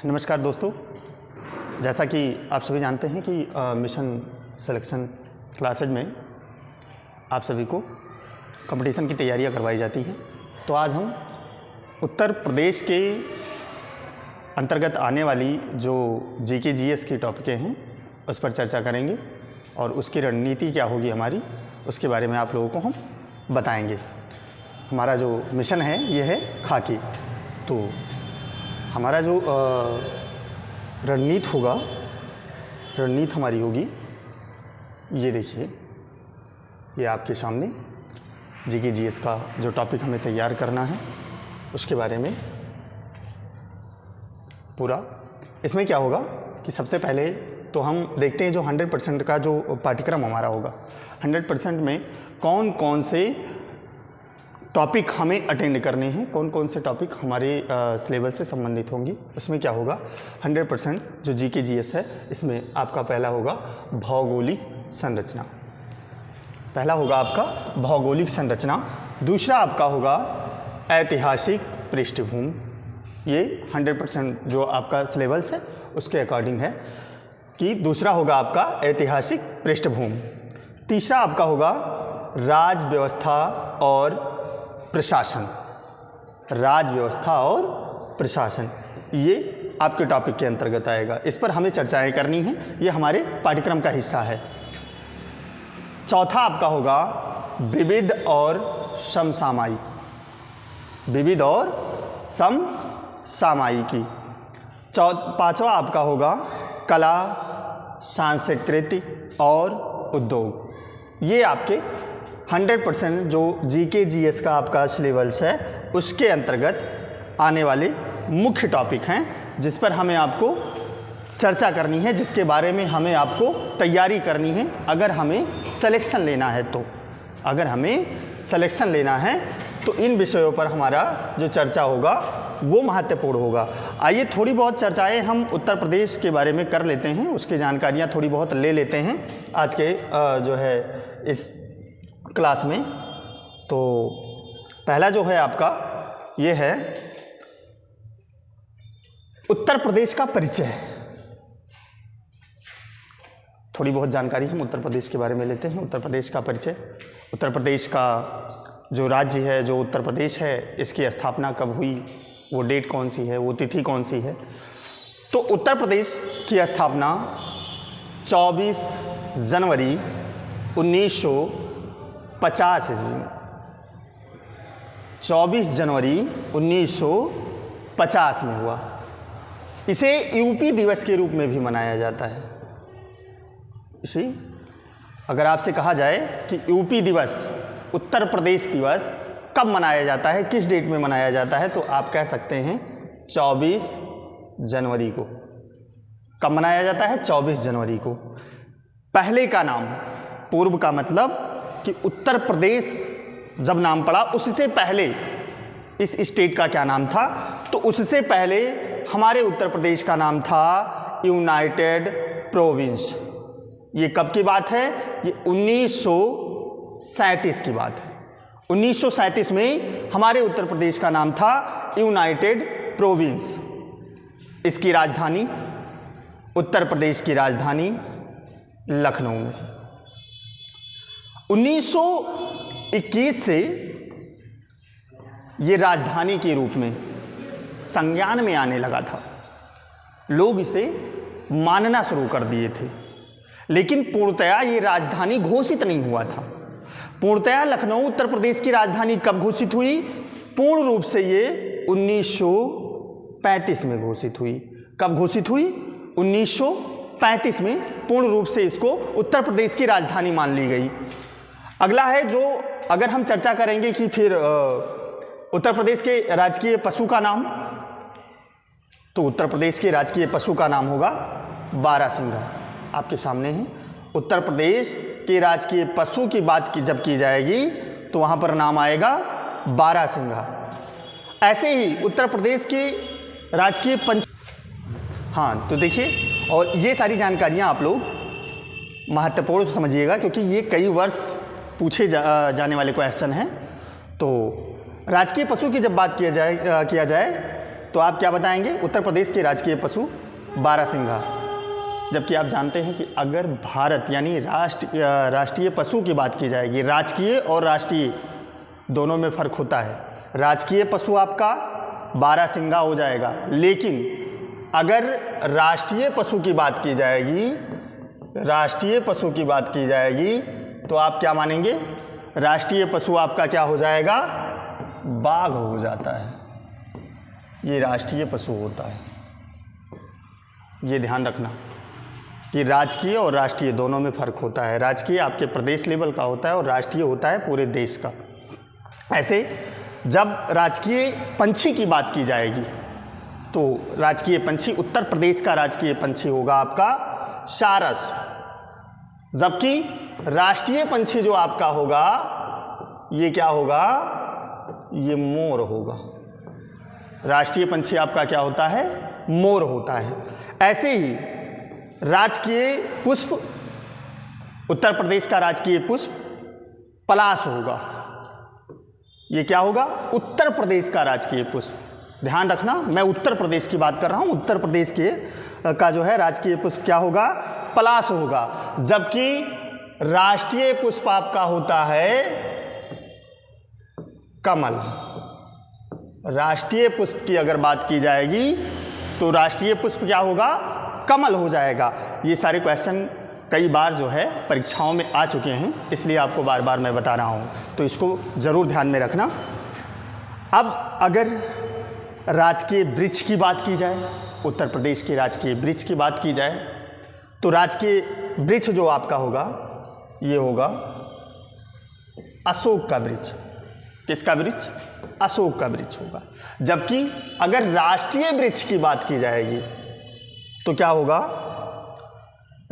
नमस्कार दोस्तों, जैसा कि आप सभी जानते हैं कि मिशन सिलेक्शन क्लासेज में आप सभी को कंपटीशन की तैयारियां करवाई जाती हैं। तो आज हम उत्तर प्रदेश के अंतर्गत आने वाली जो जीके जीएस की टॉपिकें हैं उस पर चर्चा करेंगे और उसकी रणनीति क्या होगी हमारी, उसके बारे में आप लोगों को हम बताएंगे। हमारा जो मिशन है ये है खाकी। तो हमारा जो रणनीति होगा, रणनीति हमारी होगी, ये देखिए, ये आपके सामने जीके जीएस का जो टॉपिक हमें तैयार करना है उसके बारे में पूरा। इसमें क्या होगा कि सबसे पहले तो हम देखते हैं जो 100% का जो पाठ्यक्रम हमारा होगा, 100% में कौन कौन से टॉपिक हमें अटेंड करने हैं, कौन कौन से टॉपिक हमारे सिलेबस से संबंधित होंगी। उसमें क्या होगा, 100% जो जीके जीएस है इसमें आपका पहला होगा भौगोलिक संरचना। पहला होगा आपका भौगोलिक संरचना। दूसरा आपका होगा ऐतिहासिक पृष्ठभूमि। ये 100% जो आपका सिलेबस है उसके अकॉर्डिंग है कि दूसरा होगा आपका ऐतिहासिक पृष्ठभूमि। तीसरा आपका होगा राज व्यवस्था और प्रशासन। राज व्यवस्था और प्रशासन ये आपके टॉपिक के अंतर्गत आएगा। इस पर हमें चर्चाएं करनी हैं, ये हमारे पाठ्यक्रम का हिस्सा है। चौथा आपका होगा विविध और समसामयिक। विविध और समसामयिकी। पांचवा आपका होगा कला, सांस्कृतिक और उद्योग। ये आपके 100% जो जीके जीएस का आपका सिलेबस है उसके अंतर्गत आने वाले मुख्य टॉपिक हैं, जिस पर हमें आपको चर्चा करनी है, जिसके बारे में हमें आपको तैयारी करनी है। अगर हमें सिलेक्शन लेना है तो तो इन विषयों पर हमारा जो चर्चा होगा वो महत्वपूर्ण होगा। आइए थोड़ी बहुत चर्चाएं हम उत्तर प्रदेश के बारे में कर लेते हैं, उसकी जानकारियां थोड़ी बहुत ले लेते हैं आज के जो है इस क्लास में। तो पहला जो है आपका ये है उत्तर प्रदेश का परिचय। थोड़ी बहुत जानकारी हम उत्तर प्रदेश के बारे में लेते हैं। उत्तर प्रदेश का परिचय। उत्तर प्रदेश का जो राज्य है, जो उत्तर प्रदेश है, इसकी स्थापना कब हुई, वो डेट कौन सी है, वो तिथि कौन सी है। तो उत्तर प्रदेश की स्थापना 24 जनवरी 1950 ईस्वी में। 24 जनवरी 1950 में हुआ। इसे यूपी दिवस के रूप में भी मनाया जाता है। इसी अगर आपसे कहा जाए कि यूपी दिवस, उत्तर प्रदेश दिवस कब मनाया जाता है, किस डेट में मनाया जाता है, तो आप कह सकते हैं 24 जनवरी को। कब मनाया जाता है? 24 जनवरी को। पहले का नाम, पूर्व का मतलब कि उत्तर प्रदेश जब नाम पड़ा उससे पहले इस स्टेट का क्या नाम था, तो उससे पहले हमारे उत्तर प्रदेश का नाम था यूनाइटेड प्रोविंस। ये कब की बात है? ये 1937 की बात है। 1937 में हमारे उत्तर प्रदेश का नाम था यूनाइटेड प्रोविंस। इसकी राजधानी, उत्तर प्रदेश की राजधानी लखनऊ में। 1921 से ये राजधानी के रूप में संज्ञान में आने लगा था। लोग इसे मानना शुरू कर दिए थे, लेकिन पूर्णतया ये राजधानी घोषित नहीं हुआ था। पूर्णतया लखनऊ उत्तर प्रदेश की राजधानी कब घोषित हुई? पूर्ण रूप से ये 1935 में घोषित हुई। कब घोषित हुई? 1935 में पूर्ण रूप से इसको उत्तर प्रदेश की राजधानी मान ली गई। अगला है जो अगर हम चर्चा करेंगे कि फिर उत्तर प्रदेश के राजकीय पशु का नाम, तो उत्तर प्रदेश के राजकीय पशु का नाम होगा बारहसिंघा। आपके सामने है। उत्तर प्रदेश के राजकीय पशु की बात जब की जाएगी तो वहाँ पर नाम आएगा बारहसिंघा। ऐसे ही उत्तर प्रदेश के राजकीय हाँ, तो देखिए, और ये सारी जानकारियाँ आप लोग महत्वपूर्ण समझिएगा, क्योंकि ये कई वर्ष पूछे जाने वाले क्वेश्चन हैं। तो राजकीय पशु की जब बात किया जाए तो आप क्या बताएंगे? उत्तर प्रदेश के राजकीय पशु बारहसिंघा। जबकि आप जानते हैं कि अगर भारत यानी राष्ट्रीय पशु की बात की जाएगी, राजकीय और राष्ट्रीय दोनों में फ़र्क होता है। राजकीय पशु आपका बारहसिंघा हो जाएगा, लेकिन अगर राष्ट्रीय पशु की बात की जाएगी, राष्ट्रीय पशु की बात की जाएगी तो आप क्या मानेंगे? राष्ट्रीय पशु आपका क्या हो जाएगा? बाघ हो जाता है। ये राष्ट्रीय पशु होता है। ये ध्यान रखना कि राजकीय और राष्ट्रीय दोनों में फ़र्क होता है। राजकीय आपके प्रदेश लेवल का होता है और राष्ट्रीय होता है पूरे देश का। ऐसे जब राजकीय पंछी की बात की जाएगी तो राजकीय पंछी, उत्तर प्रदेश का राजकीय पंछी होगा आपका सारस। जबकि राष्ट्रीय पंछी जो आपका होगा ये क्या होगा? ये मोर होगा। राष्ट्रीय पंछी आपका क्या होता है? मोर होता है। ऐसे ही राजकीय पुष्प, उत्तर प्रदेश का राजकीय पुष्प पलाश होगा। ये क्या होगा? उत्तर प्रदेश का राजकीय पुष्प। ध्यान रखना, मैं उत्तर प्रदेश की बात कर रहा हूँ। उत्तर प्रदेश के का जो है राजकीय पुष्प क्या होगा? पलाश होगा। जबकि राष्ट्रीय पुष्प आपका होता है कमल। राष्ट्रीय पुष्प की अगर बात की जाएगी तो राष्ट्रीय पुष्प क्या होगा? कमल हो जाएगा। ये सारे क्वेश्चन कई बार जो है परीक्षाओं में आ चुके हैं, इसलिए आपको बार बार मैं बता रहा हूँ, तो इसको ज़रूर ध्यान में रखना। अब अगर राजकीय वृक्ष की बात की जाए, उत्तर प्रदेश के राजकीय वृक्ष की बात की जाए तो राजकीय वृक्ष जो आपका होगा ये होगा अशोक का वृक्ष। किसका वृक्ष? अशोक का वृक्ष होगा। जबकि अगर राष्ट्रीय वृक्ष की बात की जाएगी तो क्या होगा?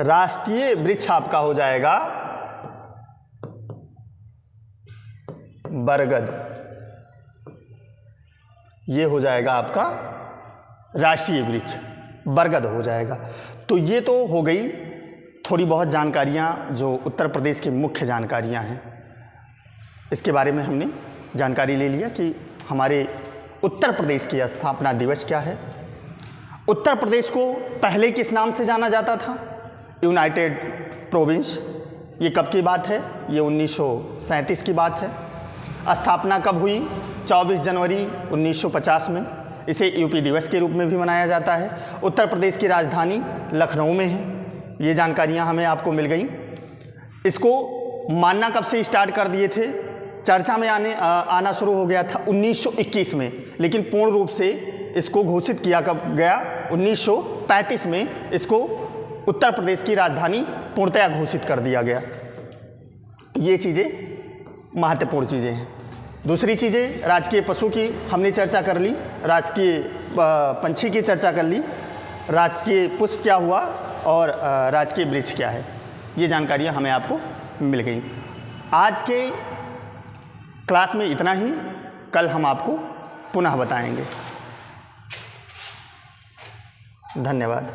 राष्ट्रीय वृक्ष आपका हो जाएगा बरगद। ये हो जाएगा आपका राष्ट्रीय वृक्ष, बरगद हो जाएगा। तो ये तो हो गई थोड़ी बहुत जानकारियाँ जो उत्तर प्रदेश की मुख्य जानकारियाँ हैं। इसके बारे में हमने जानकारी ले लिया कि हमारे उत्तर प्रदेश की स्थापना दिवस क्या है। उत्तर प्रदेश को पहले किस नाम से जाना जाता था? United province. ये कब की बात है? ये 1937 की बात है। स्थापना कब हुई? 24 जनवरी 1950 में। इसे यूपी दिवस के रूप में भी मनाया जाता है। उत्तर प्रदेश की राजधानी लखनऊ में है। ये जानकारियाँ हमें आपको मिल गई। इसको मानना कब से स्टार्ट कर दिए थे? चर्चा में आना शुरू हो गया था 1921 में, लेकिन पूर्ण रूप से इसको घोषित किया कब गया? 1935 में इसको उत्तर प्रदेश की राजधानी पूर्णतया घोषित कर दिया गया। ये चीज़ें महत्वपूर्ण चीज़ें हैं। दूसरी चीज़ें, राजकीय पशु की हमने चर्चा कर ली, राजकीय पंछी की चर्चा कर ली, राजकीय पुष्प क्या हुआ और राजकीय वृक्ष क्या है। ये जानकारियाँ हमें आपको मिल गई। आज के क्लास में इतना ही। कल हम आपको पुनः बताएंगे। धन्यवाद।